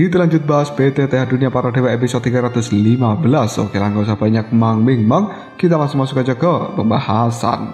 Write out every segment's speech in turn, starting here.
Kita lanjut bahas PTTH Dunia Para Dewa episode 315. Oke lah, gak usah banyak mang-ming-mang, kita langsung masuk aja ke pembahasan.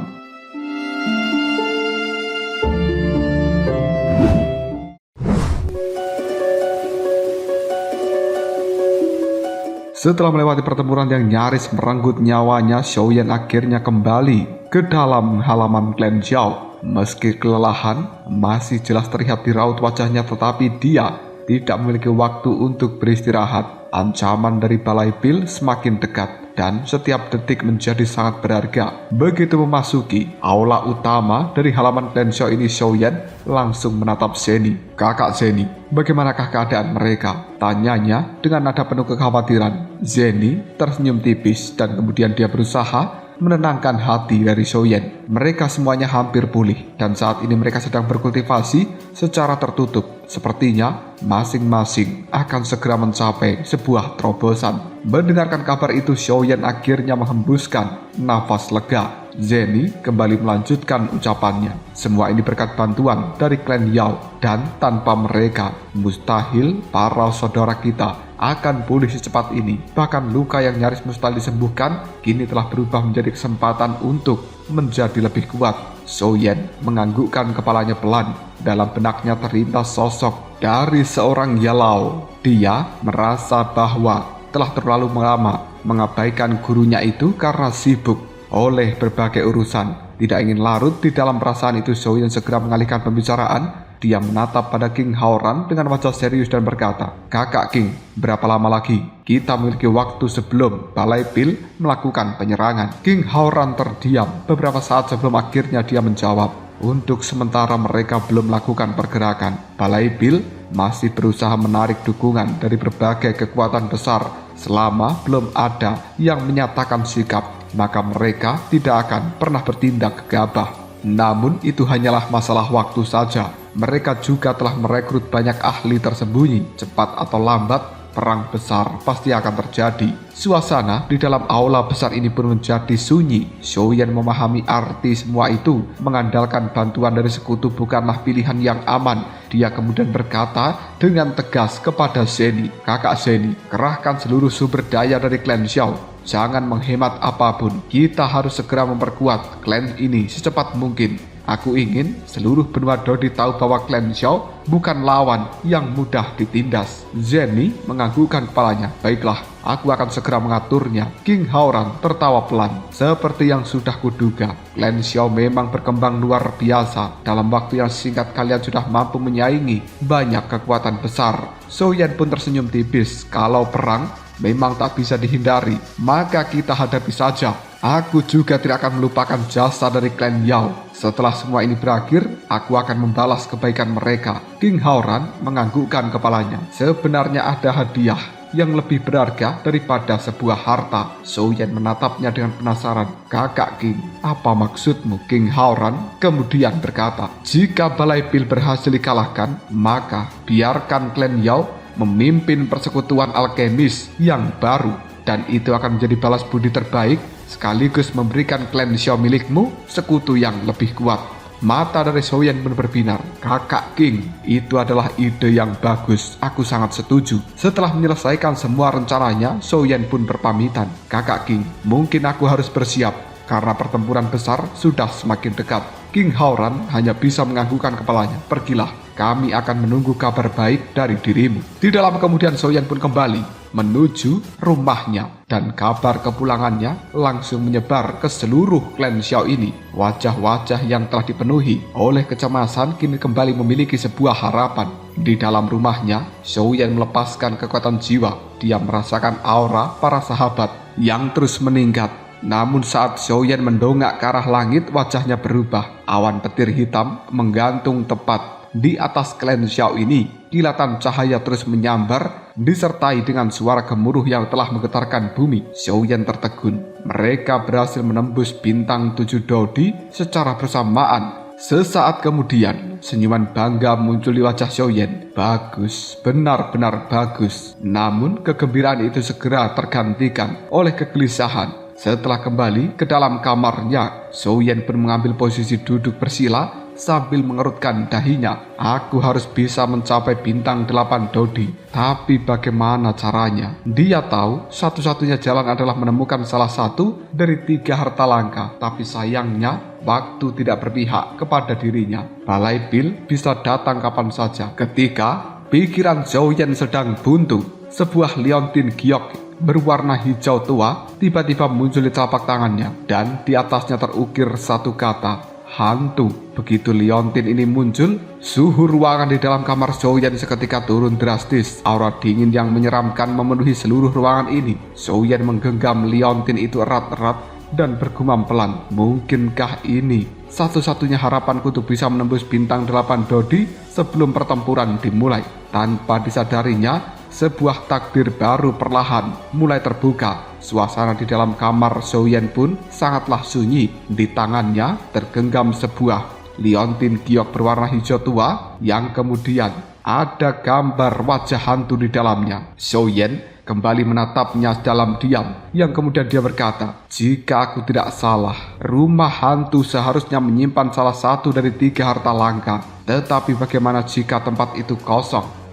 Setelah melewati pertempuran yang nyaris merenggut nyawanya, Xiaoyan akhirnya kembali ke dalam halaman klan Zhao. Meski kelelahan masih jelas terlihat di raut wajahnya, tetapi dia tidak memiliki waktu untuk beristirahat. Ancaman dari Balai Pil semakin dekat dan setiap detik menjadi sangat berharga. Begitu memasuki aula utama dari halaman klan Zhao ini, Xiaoyan langsung menatap Zeni. "Kakak Zeni, bagaimanakah keadaan mereka?" tanyanya dengan nada penuh kekhawatiran. Zeni tersenyum tipis dan kemudian dia berusaha menenangkan hati dari Xiaoyan. Mereka semuanya hampir pulih dan saat ini mereka sedang berkultivasi secara tertutup. Sepertinya masing-masing akan segera mencapai sebuah terobosan. Mendengarkan kabar itu, Xiaoyan akhirnya menghembuskan nafas lega. Zeni kembali melanjutkan ucapannya. "Semua ini berkat bantuan dari klan Yao, dan tanpa mereka mustahil para saudara kita akan pulih secepat ini. Bahkan luka yang nyaris mustahil disembuhkan kini telah berubah menjadi kesempatan untuk menjadi lebih kuat." Xiaoyan menganggukkan kepalanya pelan. Dalam benaknya terlintas sosok dari seorang Yalau. Dia merasa bahwa telah terlalu lama mengabaikan gurunya itu karena sibuk oleh berbagai urusan. Tidak ingin larut di dalam perasaan itu, Xiaoyan segera mengalihkan pembicaraan. Dia menatap pada King Haoran dengan wajah serius dan berkata, "Kakak King, berapa lama lagi kita memiliki waktu sebelum Balai Pil melakukan penyerangan?" King Haoran terdiam beberapa saat sebelum akhirnya dia menjawab, "Untuk sementara mereka belum melakukan pergerakan. Balai Pil masih berusaha menarik dukungan dari berbagai kekuatan besar. Selama belum ada yang menyatakan sikap, maka mereka tidak akan pernah bertindak gegabah. Namun itu hanyalah masalah waktu saja. Mereka juga telah merekrut banyak ahli tersembunyi. Cepat atau lambat, perang besar pasti akan terjadi." Suasana di dalam aula besar ini pun menjadi sunyi. Xiaoyan memahami arti semua itu. Mengandalkan bantuan dari sekutu bukanlah pilihan yang aman. Dia kemudian berkata dengan tegas kepada Zeni, "Kakak Zeni, kerahkan seluruh sumber daya dari klan Zhao. Jangan menghemat apapun. Kita harus segera memperkuat klan ini secepat mungkin. Aku ingin seluruh benua Dodi tahu bahwa klan Zhao bukan lawan yang mudah ditindas." Zeni menganggukkan kepalanya. "Baiklah, aku akan segera mengaturnya." King Haoran tertawa pelan. "Seperti yang sudah kuduga, klan Zhao memang berkembang luar biasa. Dalam waktu yang singkat kalian sudah mampu menyaingi banyak kekuatan besar." Xiaoyan pun tersenyum tipis. "Kalau perang memang tak bisa dihindari, maka kita hadapi saja. Aku juga tidak akan melupakan jasa dari klan Yao. Setelah semua ini berakhir, aku akan membalas kebaikan mereka." King Haoran menganggukkan kepalanya. Sebenarnya ada hadiah yang lebih berharga daripada sebuah harta. Xiaoyan menatapnya dengan penasaran. "Kakak King, apa maksudmu?" King Haoran kemudian berkata, "Jika Balai Pil berhasil dikalahkan, maka biarkan klan Yao memimpin persekutuan alkemis yang baru, dan itu akan menjadi balas budi terbaik sekaligus memberikan klan Zhao milikmu sekutu yang lebih kuat." Mata dari Xiaoyan pun berbinar. "Kakak King, itu adalah ide yang bagus. Aku sangat setuju." Setelah menyelesaikan semua rencananya, Xiaoyan pun berpamitan. "Kakak King, mungkin aku harus bersiap karena pertempuran besar sudah semakin dekat." King Haoran hanya bisa menganggukkan kepalanya. "Pergilah, kami akan menunggu kabar baik dari dirimu." Di dalam kemudian Xiaoyan pun kembali menuju rumahnya dan kabar kepulangannya langsung menyebar ke seluruh klan Zhao ini. Wajah-wajah yang telah dipenuhi oleh kecemasan kini kembali memiliki sebuah harapan. Di dalam rumahnya, Xiaoyan melepaskan kekuatan jiwa. Dia merasakan aura para sahabat yang terus meningkat. Namun saat Xiaoyan mendongak ke arah langit, wajahnya berubah. Awan petir hitam menggantung tepat di atas klan Zhao ini. Kilatan cahaya terus menyambar disertai dengan suara gemuruh yang telah menggetarkan bumi. Xiaoyan tertegun. Mereka berhasil menembus bintang 7 Dodi secara bersamaan. Sesaat kemudian, senyuman bangga muncul di wajah Xiaoyan. "Bagus, benar-benar bagus." Namun kegembiraan itu segera tergantikan oleh kegelisahan. Setelah kembali ke dalam kamarnya, Xiaoyan pun mengambil posisi duduk bersila sambil mengerutkan dahinya. Aku harus bisa mencapai bintang 8 Dodi. Tapi bagaimana caranya? Dia tahu satu-satunya jalan adalah menemukan salah satu dari 3 harta langka. Tapi sayangnya waktu tidak berpihak kepada dirinya. Balai Bil bisa datang kapan saja. Ketika pikiran Zhou Yan sedang buntu, sebuah liontin giok berwarna hijau tua tiba-tiba muncul di telapak tangannya, dan di atasnya terukir satu kata, hantu. Begitu liontin ini muncul, suhu ruangan di dalam kamar Zhou Yan seketika turun drastis. Aura dingin yang menyeramkan memenuhi seluruh ruangan ini. Zhou Yan menggenggam liontin itu erat-erat dan bergumam pelan, mungkinkah ini satu-satunya harapanku untuk bisa menembus bintang 8 Dodi sebelum pertempuran dimulai? Tanpa disadarinya, sebuah takdir baru perlahan mulai terbuka. Suasana di dalam kamar Zhou Yan pun sangatlah sunyi. Di tangannya tergenggam sebuah liontin giok berwarna hijau tua yang kemudian ada gambar wajah hantu di dalamnya. Zhou Yan kembali menatapnya dalam diam, yang kemudian dia berkata, jika aku tidak salah, rumah hantu seharusnya menyimpan salah satu dari 3 harta langka. Tetapi bagaimana jika tempat itu kosong?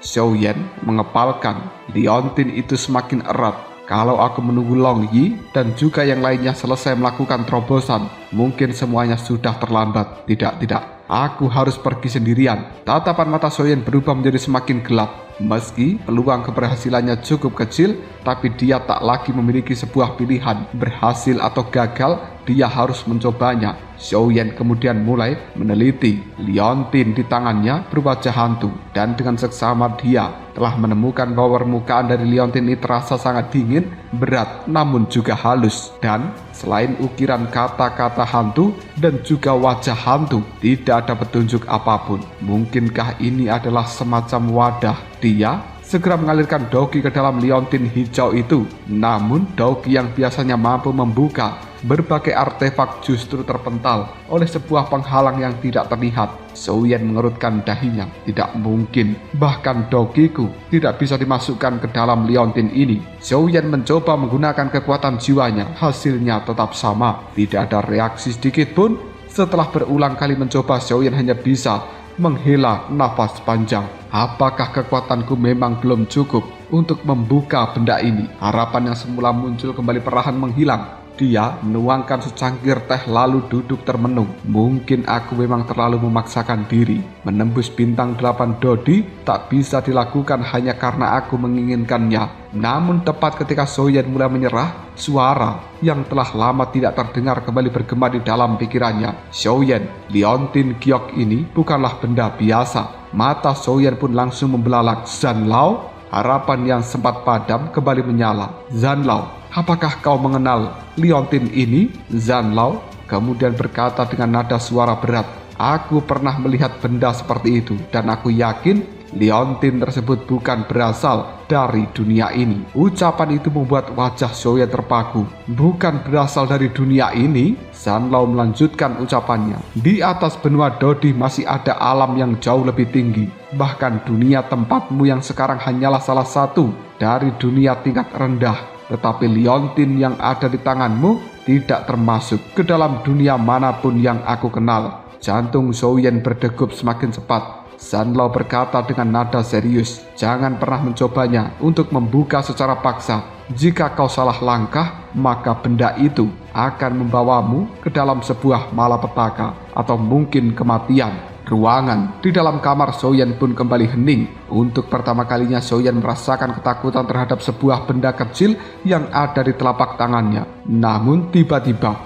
Zhou Yan mengepalkan. Liontin itu semakin erat. Kalau aku menunggu Long Yi dan juga yang lainnya selesai melakukan terobosan, mungkin semuanya sudah terlambat. Tidak. Aku harus pergi sendirian. Tatapan mata Zhou Yan berubah menjadi semakin gelap. Meski peluang keberhasilannya cukup kecil, tapi dia tak lagi memiliki sebuah pilihan. Berhasil atau gagal, dia harus mencobanya. Zhou Yan kemudian mulai meneliti. Liontin di tangannya berwajah hantu, dan dengan seksama dia telah menemukan bahwa permukaan dari liontin ini terasa sangat dingin, berat, namun juga halus. Dan selain ukiran kata-kata hantu dan juga wajah hantu, tidak ada petunjuk apapun. Mungkinkah ini adalah semacam wadah? Dia segera mengalirkan Doki ke dalam liontin hijau itu. Namun Doki yang biasanya mampu membuka berbagai artefak justru terpental oleh sebuah penghalang yang tidak terlihat. Zhou Yan mengerutkan dahinya. Tidak mungkin, bahkan Dokiku tidak bisa dimasukkan ke dalam liontin ini. Zhou Yan mencoba menggunakan kekuatan jiwanya, hasilnya tetap sama. Tidak ada reaksi sedikit pun. Setelah berulang kali mencoba, Zhou Yan hanya bisa menghela nafas panjang. Apakah kekuatanku memang belum cukup untuk membuka benda ini? Harapan yang semula muncul kembali perlahan menghilang. Dia menuangkan secangkir teh lalu duduk termenung. Mungkin aku memang terlalu memaksakan diri. Menembus bintang 8 Dodi tak bisa dilakukan hanya karena aku menginginkannya. Namun tepat ketika Zhou Yan mulai menyerah, suara yang telah lama tidak terdengar kembali bergema di dalam pikirannya. Zhou Yan, liontin giok ini bukanlah benda biasa. Mata Zhou Yan pun langsung membelalak. Zanlao, harapan yang sempat padam kembali menyala. Zanlao, apakah kau mengenal liontin ini? Zanlao kemudian berkata dengan nada suara berat, aku pernah melihat benda seperti itu, dan aku yakin liontin tersebut bukan berasal dari dunia ini. Ucapan itu membuat wajah Zhou Yan terpaku. Bukan berasal dari dunia ini? Zanlao melanjutkan ucapannya. Di atas benua Dodi masih ada alam yang jauh lebih tinggi. Bahkan dunia tempatmu yang sekarang hanyalah salah satu dari dunia tingkat rendah. Tetapi liontin yang ada di tanganmu tidak termasuk ke dalam dunia manapun yang aku kenal. Jantung Zhou Yan berdegup semakin cepat. Zanlao berkata dengan nada serius, jangan pernah mencobanya untuk membuka secara paksa. Jika kau salah langkah, maka benda itu akan membawamu ke dalam sebuah malapetaka atau mungkin kematian. Ruangan di dalam kamar Zhou Yan pun kembali hening. Untuk pertama kalinya Zhou Yan merasakan ketakutan terhadap sebuah benda kecil yang ada di telapak tangannya. Namun tiba-tiba,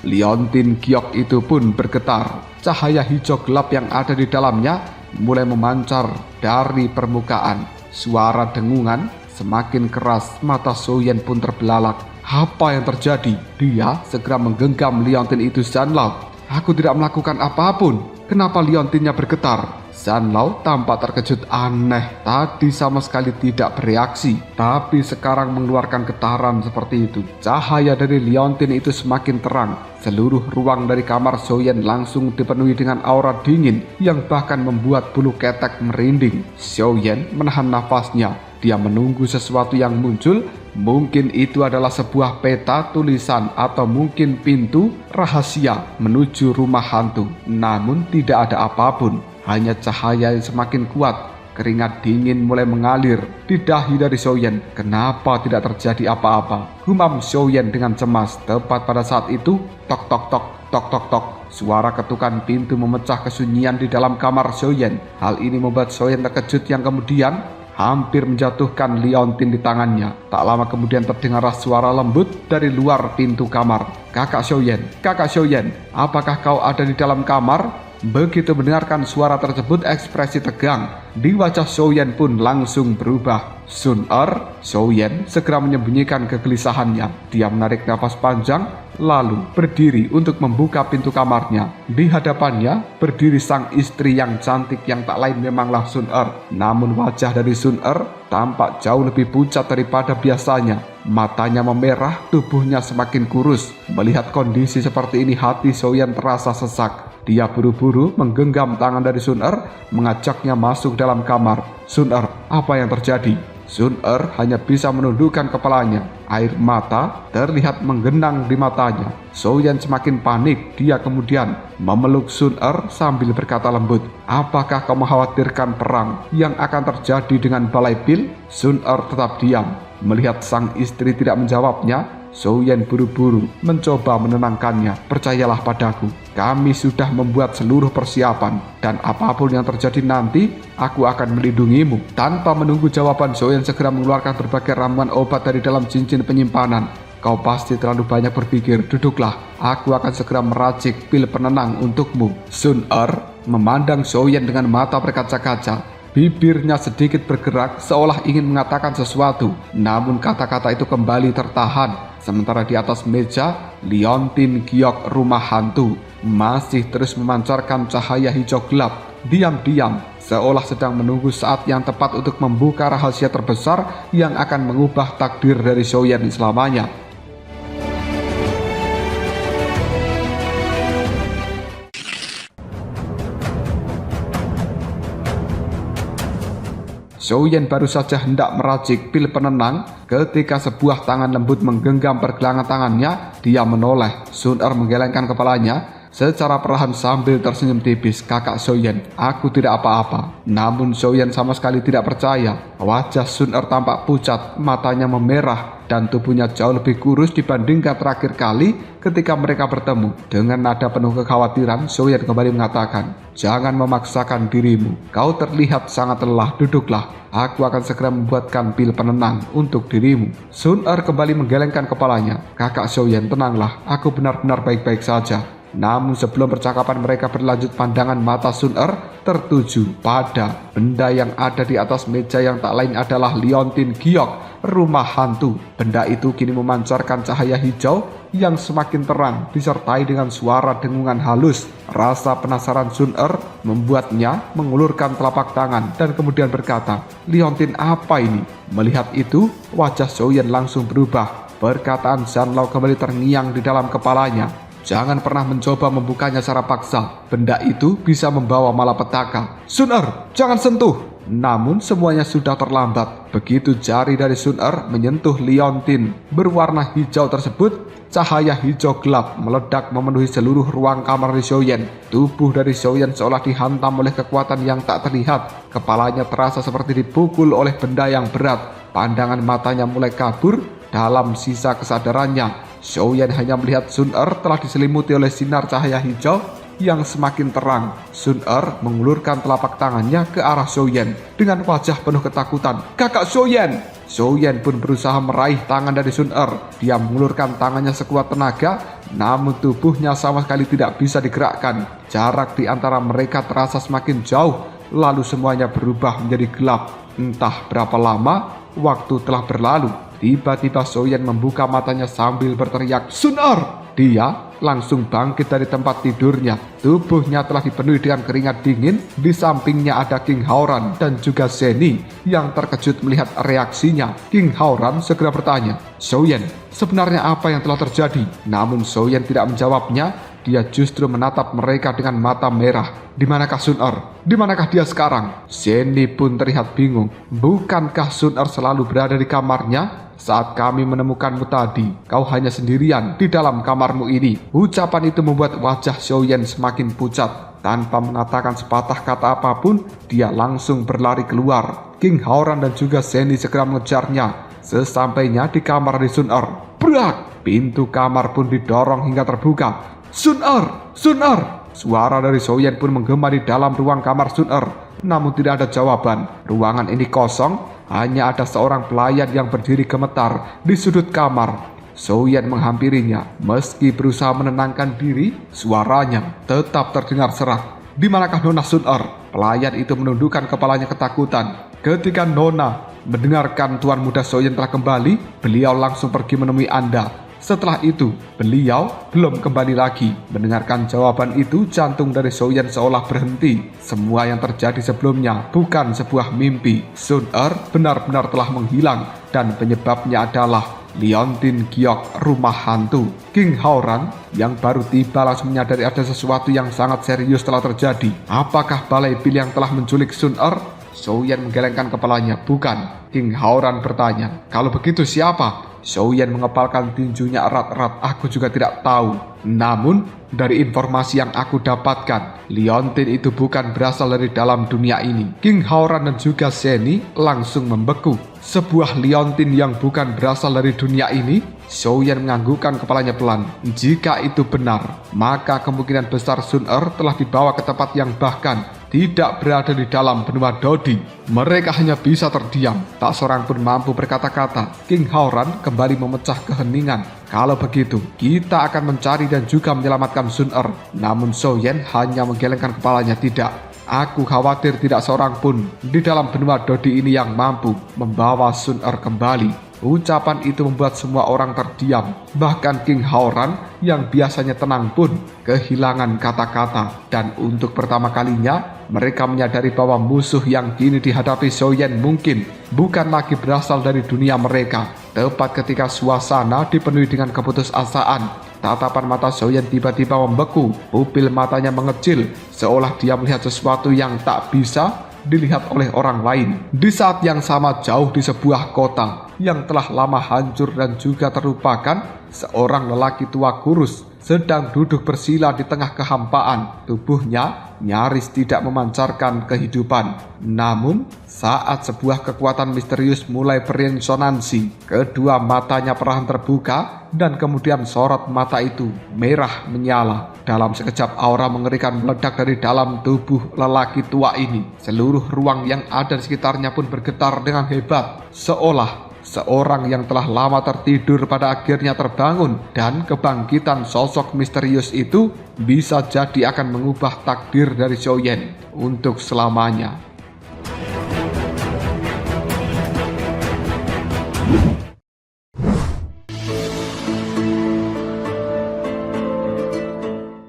liontin giok itu pun bergetar. Cahaya hijau gelap yang ada di dalamnya mulai memancar dari permukaan. Suara dengungan semakin keras, mata Zhou Yan pun terbelalak. Apa yang terjadi? Dia segera menggenggam liontin itu. Zanlao, aku tidak melakukan apapun. Kenapa liontinnya bergetar? Zanlao tampak terkejut aneh. Tadi sama sekali tidak bereaksi, tapi sekarang mengeluarkan getaran seperti itu. Cahaya dari liontin itu semakin terang. Seluruh ruang dari kamar Xiaoyan langsung dipenuhi dengan aura dingin yang bahkan membuat bulu ketek merinding. Xiaoyan menahan nafasnya. Dia menunggu sesuatu yang muncul. Mungkin itu adalah sebuah peta tulisan atau mungkin pintu rahasia menuju rumah hantu. Namun tidak ada apapun, hanya cahaya yang semakin kuat. Keringat dingin mulai mengalir di dahi dari Xiaoyan. Kenapa tidak terjadi apa-apa? Gumam Xiaoyan dengan cemas. Tepat pada saat itu, tok tok tok tok tok tok. Suara ketukan pintu memecah kesunyian di dalam kamar Xiaoyan. Hal ini membuat Xiaoyan terkejut yang kemudian hampir menjatuhkan liontin di tangannya. Tak lama kemudian terdengarlah suara lembut dari luar pintu kamar. Kakak Xiaoyan, apakah kau ada di dalam kamar? Begitu mendengarkan suara tersebut, ekspresi tegang di wajah Xiaoyan pun langsung berubah. Xiaoyan segera menyembunyikan kegelisahannya. Dia menarik nafas panjang, lalu berdiri untuk membuka pintu kamarnya. Di hadapannya berdiri sang istri yang cantik yang tak lain memanglah Namun wajah dari tampak jauh lebih pucat daripada biasanya. Matanya memerah, tubuhnya semakin kurus. Melihat kondisi seperti ini, hati Xiaoyan terasa sesak. Dia buru-buru menggenggam tangan dari mengajaknya masuk dalam kamar. Apa yang terjadi? Hanya bisa menundukkan kepalanya. Air mata terlihat menggenang di matanya. Xiaoyan semakin panik. Dia kemudian memeluk sambil berkata lembut, apakah kau mengkhawatirkan perang yang akan terjadi dengan Balai Pil? Tetap diam. Melihat sang istri tidak menjawabnya, Xiaoyan buru-buru mencoba menenangkannya. Percayalah padaku, kami sudah membuat seluruh persiapan, dan apapun yang terjadi nanti, aku akan melindungimu. Tanpa menunggu jawaban, Xiaoyan segera mengeluarkan berbagai ramuan obat dari dalam cincin penyimpanan. Kau pasti terlalu banyak berpikir, duduklah. Aku akan segera meracik pil penenang untukmu. Memandang Xiaoyan dengan mata berkaca-kaca. Bibirnya sedikit bergerak seolah ingin mengatakan sesuatu, namun kata-kata itu kembali tertahan. Sementara di atas meja, liontin giok rumah hantu masih terus memancarkan cahaya hijau gelap. Diam-diam, seolah sedang menunggu saat yang tepat untuk membuka rahasia terbesar yang akan mengubah takdir dari Xiaoyan selamanya. Xiaoyan baru saja hendak meracik pil penenang ketika sebuah tangan lembut menggenggam pergelangan tangannya. Dia menoleh. Menggelengkan kepalanya secara perlahan sambil tersenyum tipis. Kakak Xiaoyan, aku tidak apa-apa. Namun Xiaoyan sama sekali tidak percaya. Wajah tampak pucat, matanya memerah, dan tubuhnya jauh lebih kurus dibandingkan terakhir kali ketika mereka bertemu. Dengan nada penuh kekhawatiran, Xiaoyan kembali mengatakan, jangan memaksakan dirimu. Kau terlihat sangat lelah, duduklah. Aku akan segera membuatkan pil penenang untuk dirimu. Kembali menggelengkan kepalanya. Kakak Xiaoyan, tenanglah. Aku benar-benar baik-baik saja. Namun sebelum percakapan mereka berlanjut, pandangan mata tertuju pada benda yang ada di atas meja yang tak lain adalah liontin giok rumah hantu. Benda itu kini memancarkan cahaya hijau yang semakin terang disertai dengan suara dengungan halus. Rasa penasaran membuatnya mengulurkan telapak tangan dan kemudian berkata, liontin apa ini? Melihat itu, wajah Xiaoyan langsung berubah. Perkataan Zanlao kembali terngiang di dalam kepalanya. Jangan pernah mencoba membukanya secara paksa. Benda itu bisa membawa malapetaka. Jangan sentuh. Namun semuanya sudah terlambat. Begitu jari dari menyentuh liontin berwarna hijau tersebut, cahaya hijau gelap meledak memenuhi seluruh ruang kamar di Xiaoyan. Tubuh dari Xiaoyan seolah dihantam oleh kekuatan yang tak terlihat. Kepalanya terasa seperti dipukul oleh benda yang berat. Pandangan matanya mulai kabur. Dalam sisa kesadarannya, Xiaoyan hanya melihat telah diselimuti oleh sinar cahaya hijau yang semakin terang. Mengulurkan telapak tangannya ke arah Xiaoyan dengan wajah penuh ketakutan. Kakak Xiaoyan! Xiaoyan pun berusaha meraih tangan dari Dia mengulurkan tangannya sekuat tenaga, namun tubuhnya sama sekali tidak bisa digerakkan. Jarak di antara mereka terasa semakin jauh, lalu semuanya berubah menjadi gelap. Entah berapa lama waktu telah berlalu. Tiba-tiba Xiaoyan membuka matanya sambil berteriak, Dia langsung bangkit dari tempat tidurnya. Tubuhnya telah dipenuhi dengan keringat dingin. Di sampingnya ada King Haoran dan juga Zeni yang terkejut melihat reaksinya. King Haoran segera bertanya, "Xiaoyan, sebenarnya apa yang telah terjadi?" Namun Xiaoyan tidak menjawabnya. Dia justru menatap mereka dengan mata merah. "Di manakah Sun Er? Di manakah dia sekarang?" Zeni pun terlihat bingung. "Bukankah Sun Er selalu berada di kamarnya? Saat kami menemukanmu tadi, kau hanya sendirian di dalam kamarmu ini." Ucapan itu membuat wajah Xiaoyan semakin pucat. Tanpa mengatakan sepatah kata apapun, dia langsung berlari keluar. King Haoran dan juga Zeni segera mengejarnya. Sesampainya di kamar di Sun Er, brak! Pintu kamar pun didorong hingga terbuka. "Sun Er! Sun Er!" Suara dari Xiaoyan pun menggema di dalam ruang kamar Sun Er. Namun tidak ada jawaban. Ruangan ini kosong, hanya ada seorang pelayan yang berdiri gemetar di sudut kamar. Xiaoyan menghampirinya. Meski berusaha menenangkan diri, suaranya tetap terdengar serak. "Di manakah Nona Sun Er?" Pelayan itu menundukkan kepalanya ketakutan. Ketika Nona mendengarkan tuan muda Xiaoyan telah kembali, beliau langsung pergi menemui Anda. Setelah itu, beliau belum kembali lagi. Mendengarkan jawaban itu, jantung dari Xiaoyan seolah berhenti. Semua yang terjadi sebelumnya bukan sebuah mimpi. Sun Er benar-benar telah menghilang, dan penyebabnya adalah Liontin Giok, rumah hantu. King Haoran yang baru tiba langsung menyadari ada sesuatu yang sangat serius telah terjadi. Apakah Balai Bil yang telah menculik Sun Er? Xiaoyan menggelengkan kepalanya. "Bukan." King Haoran bertanya. "Kalau begitu siapa?" Xiaoyan mengepalkan tinjunya erat-erat. "Aku juga tidak tahu. Namun, dari informasi yang aku dapatkan, Liontin itu bukan berasal dari dalam dunia ini." King Haoran dan juga Zeni langsung membeku. Sebuah Liontin yang bukan berasal dari dunia ini? Xiaoyan menganggukkan kepalanya pelan. Jika itu benar, maka kemungkinan besar Sun Er telah dibawa ke tempat yang bahkan tidak berada di dalam benua Dodi. Mereka hanya bisa terdiam. Tak seorang pun mampu berkata-kata. King Haoran kembali memecah keheningan. "Kalau begitu, kita akan mencari dan juga menyelamatkan Sun Er." Namun Xiaoyan hanya menggelengkan kepalanya. "Tidak. Aku khawatir tidak seorang pun di dalam benua Dodi ini yang mampu membawa Sun Er kembali." Ucapan itu membuat semua orang terdiam. Bahkan King Haoran yang biasanya tenang pun kehilangan kata-kata. Dan untuk pertama kalinya mereka menyadari bahwa musuh yang kini dihadapi Xiaoyan mungkin bukan lagi berasal dari dunia mereka. Tepat ketika suasana dipenuhi dengan keputusasaan, tatapan mata Xiaoyan tiba-tiba membeku. Pupil matanya mengecil seolah dia melihat sesuatu yang tak bisa dilihat oleh orang lain. Di saat yang sama, jauh di sebuah kota yang telah lama hancur dan juga terlupakan, seorang lelaki tua kurus sedang duduk bersila di tengah kehampaan. Tubuhnya nyaris tidak memancarkan kehidupan. Namun, saat sebuah kekuatan misterius mulai beresonansi, kedua matanya perlahan terbuka dan kemudian sorot mata itu merah menyala. Dalam sekejap aura mengerikan meledak dari dalam tubuh lelaki tua ini. Seluruh ruang yang ada di sekitarnya pun bergetar dengan hebat, seolah seorang yang telah lama tertidur pada akhirnya terbangun, dan kebangkitan sosok misterius itu bisa jadi akan mengubah takdir dari Xiaoyan untuk selamanya.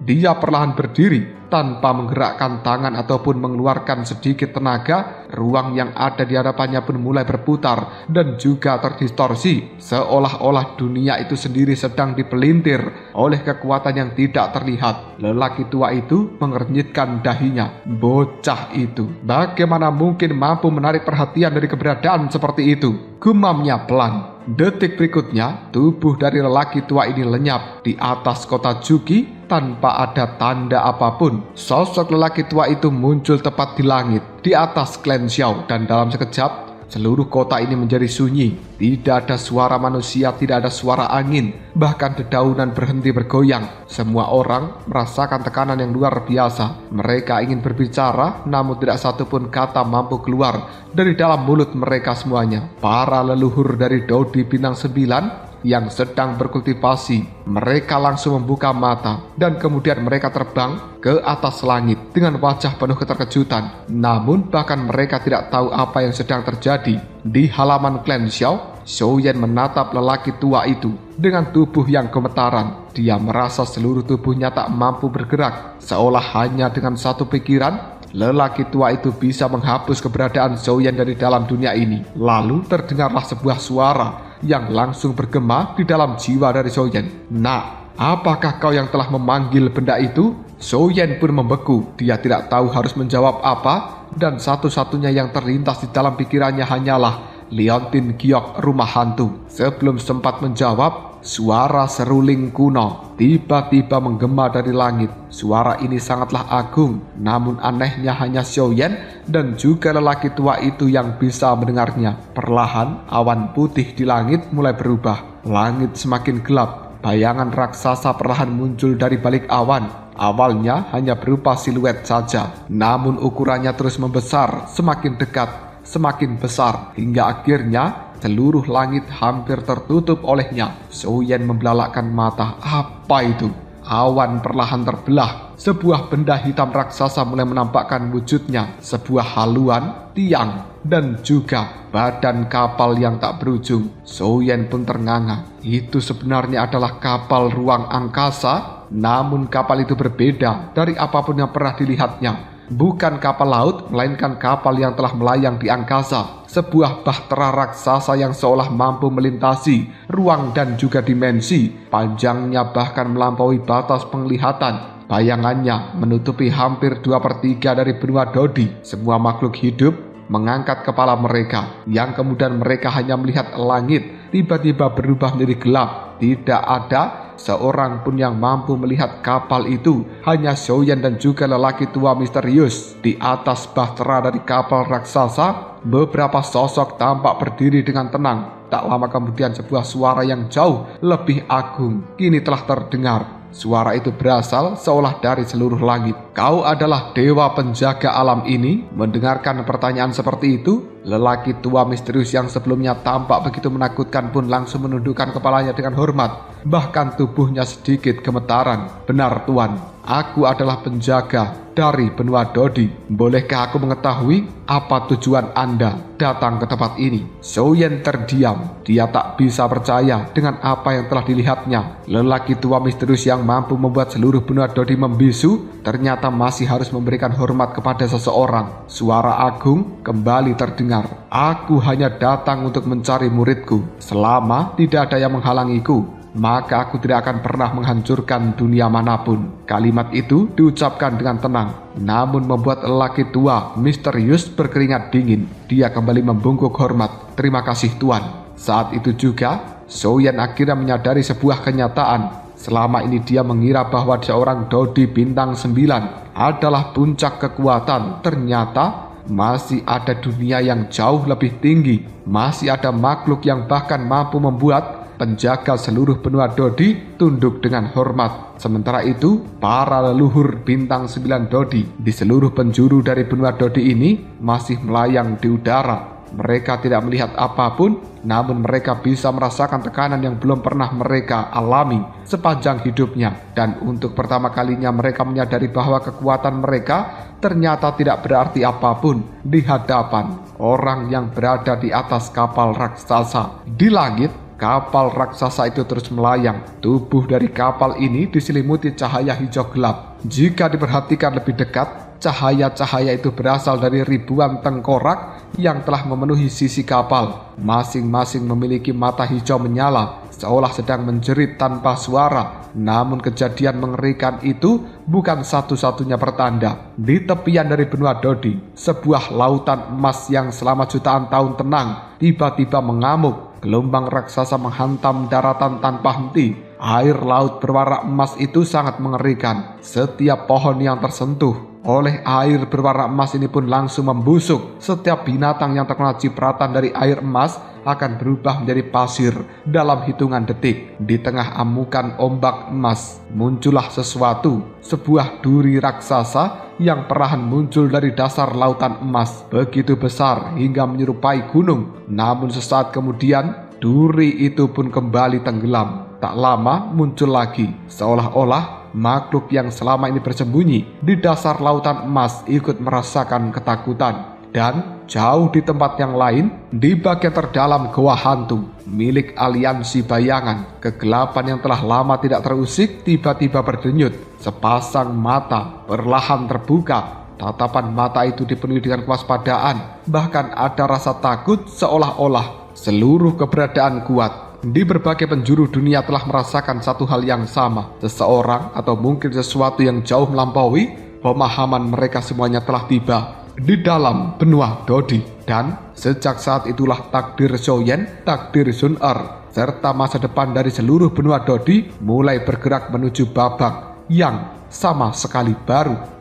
Dia perlahan berdiri tanpa menggerakkan tangan ataupun mengeluarkan sedikit tenaga. Ruang yang ada di hadapannya pun mulai berputar dan juga terdistorsi, seolah-olah dunia itu sendiri sedang dipelintir oleh kekuatan yang tidak terlihat. Lelaki tua itu mengernyitkan dahinya. Bocah itu bagaimana mungkin mampu menarik perhatian dari keberadaan seperti itu? Gumamnya pelan. Detik berikutnya, tubuh dari lelaki tua ini lenyap di atas kota Juki tanpa ada tanda apapun. Sosok lelaki tua itu muncul tepat di langit, di atas klan Xiao, dan dalam sekejap, seluruh kota ini menjadi sunyi. Tidak ada suara manusia, tidak ada suara angin, bahkan dedaunan berhenti bergoyang. Semua orang merasakan tekanan yang luar biasa. Mereka ingin berbicara, namun tidak satupun kata mampu keluar dari dalam mulut mereka semuanya. Para leluhur dari Dodi Bintang 9 yang sedang berkultivasi, mereka langsung membuka mata dan kemudian mereka terbang ke atas langit dengan wajah penuh keterkejutan. Namun bahkan mereka tidak tahu apa yang sedang terjadi. Di halaman klan Xiao, Xiaoyan menatap lelaki tua itu dengan tubuh yang gemetaran. Dia merasa seluruh tubuhnya tak mampu bergerak, seolah hanya dengan satu pikiran, lelaki tua itu bisa menghapus keberadaan Zhou Yan dari dalam dunia ini. Lalu terdengarlah sebuah suara yang langsung bergema di dalam jiwa dari Zhou Yan. "Nak, apakah kau yang telah memanggil benda itu?" Zhou Yan pun membeku. Dia tidak tahu harus menjawab apa, dan satu-satunya yang terlintas di dalam pikirannya hanyalah Liontin Giok, rumah hantu. Sebelum sempat menjawab, suara seruling kuno tiba-tiba menggema dari langit. Suara ini sangatlah agung, namun anehnya hanya Zhou Yan dan juga lelaki tua itu yang bisa mendengarnya. Perlahan, awan putih di langit mulai berubah. Langit semakin gelap. Bayangan raksasa perlahan muncul dari balik awan. Awalnya hanya berupa siluet saja, namun ukurannya terus membesar, semakin dekat, semakin besar, hingga akhirnya seluruh langit hampir tertutup olehnya. Zhou Yan membelalakkan mata. Apa itu? Awan perlahan terbelah. Sebuah benda hitam raksasa mulai menampakkan wujudnya. Sebuah haluan, tiang, dan juga badan kapal yang tak berujung. Zhou Yan pun ternganga. Itu sebenarnya adalah kapal ruang angkasa. Namun kapal itu berbeda dari apapun yang pernah dilihatnya. Bukan kapal laut, melainkan kapal yang telah melayang di angkasa. Sebuah bahtera raksasa yang seolah mampu melintasi ruang dan juga dimensi. Panjangnya bahkan melampaui batas penglihatan. Bayangannya menutupi hampir 2/3 dari benua Dodi. Semua makhluk hidup mengangkat kepala mereka, yang kemudian mereka hanya melihat langit tiba-tiba berubah menjadi gelap. Tidak ada seorang pun yang mampu melihat kapal itu. Hanya Zhou Yan dan juga lelaki tua misterius. Di atas bahtera dari kapal raksasa, beberapa sosok tampak berdiri dengan tenang. Tak lama kemudian sebuah suara yang jauh lebih agung kini telah terdengar. Suara itu berasal seolah dari seluruh langit. "Kau adalah dewa penjaga alam ini?" Mendengarkan pertanyaan seperti itu, lelaki tua misterius yang sebelumnya tampak begitu menakutkan pun langsung menundukkan kepalanya dengan hormat. Bahkan tubuhnya sedikit gemetaran. "Benar Tuan, aku adalah penjaga dari benua Dodi. Bolehkah aku mengetahui apa tujuan Anda datang ke tempat ini?" Zhou Yan terdiam. Dia tak bisa percaya dengan apa yang telah dilihatnya. Lelaki tua misterius yang mampu membuat seluruh benua Dodi membisu ternyata masih harus memberikan hormat kepada seseorang. Suara agung kembali terdengar. "Aku hanya datang untuk mencari muridku. Selama tidak ada yang menghalangiku, maka aku tidak akan pernah menghancurkan dunia manapun." Kalimat itu diucapkan dengan tenang, namun membuat lelaki tua misterius berkeringat dingin. Dia kembali membungkuk hormat. "Terima kasih Tuan." Saat itu juga, Zhou Yan akhirnya menyadari sebuah kenyataan. Selama ini dia mengira bahwa seorang Dodi bintang 9 adalah puncak kekuatan. Ternyata masih ada dunia yang jauh lebih tinggi. Masih ada makhluk yang bahkan mampu membuat penjaga seluruh benua Dodi tunduk dengan hormat. Sementara itu, para leluhur bintang 9 Dodi di seluruh penjuru dari benua Dodi ini masih melayang di udara. Mereka tidak melihat apapun, namun mereka bisa merasakan tekanan yang belum pernah mereka alami sepanjang hidupnya. Dan untuk pertama kalinya mereka menyadari bahwa kekuatan mereka ternyata tidak berarti apapun di hadapan orang yang berada di atas kapal raksasa. Di langit, kapal raksasa itu terus melayang. Tubuh dari kapal ini diselimuti cahaya hijau gelap. Jika diperhatikan lebih dekat, cahaya-cahaya itu berasal dari ribuan tengkorak yang telah memenuhi sisi kapal. Masing-masing memiliki mata hijau menyala, seolah sedang menjerit tanpa suara. Namun kejadian mengerikan itu bukan satu-satunya pertanda. Di tepian dari benua Dodi, sebuah lautan emas yang selama jutaan tahun tenang tiba-tiba mengamuk. Gelombang raksasa menghantam daratan tanpa henti. Air laut berwarna emas itu sangat mengerikan. Setiap pohon yang tersentuh oleh air berwarna emas ini pun langsung membusuk. Setiap binatang yang terkena cipratan dari air emas akan berubah menjadi pasir dalam hitungan detik. Di tengah amukan ombak emas, muncullah sesuatu. Sebuah duri raksasa yang perlahan muncul dari dasar lautan emas. Begitu besar hingga menyerupai gunung. Namun sesaat kemudian, duri itu pun kembali tenggelam. Tak lama muncul lagi, seolah-olah makhluk yang selama ini bersembunyi di dasar lautan emas ikut merasakan ketakutan. Dan jauh di tempat yang lain, di bagian terdalam goa hantu milik aliansi bayangan, kegelapan yang telah lama tidak terusik tiba-tiba berdenyut. Sepasang mata perlahan terbuka. Tatapan mata itu dipenuhi dengan kewaspadaan, bahkan ada rasa takut seolah-olah seluruh keberadaan kuat di berbagai penjuru dunia telah merasakan satu hal yang sama. Seseorang atau mungkin sesuatu yang jauh melampaui pemahaman mereka semuanya telah tiba di dalam benua Dodi. Dan sejak saat itulah takdir Xiaoyan, takdir Sun Er, serta masa depan dari seluruh benua Dodi mulai bergerak menuju babak yang sama sekali baru.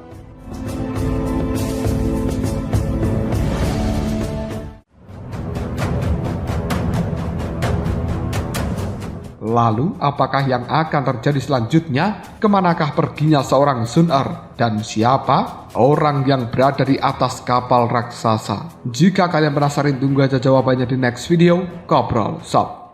Lalu, apakah yang akan terjadi selanjutnya? Kemanakah perginya seorang Sun Er? Dan siapa orang yang berada di atas kapal raksasa? Jika kalian penasaran, tunggu aja jawabannya di next video. Kobrol Sob.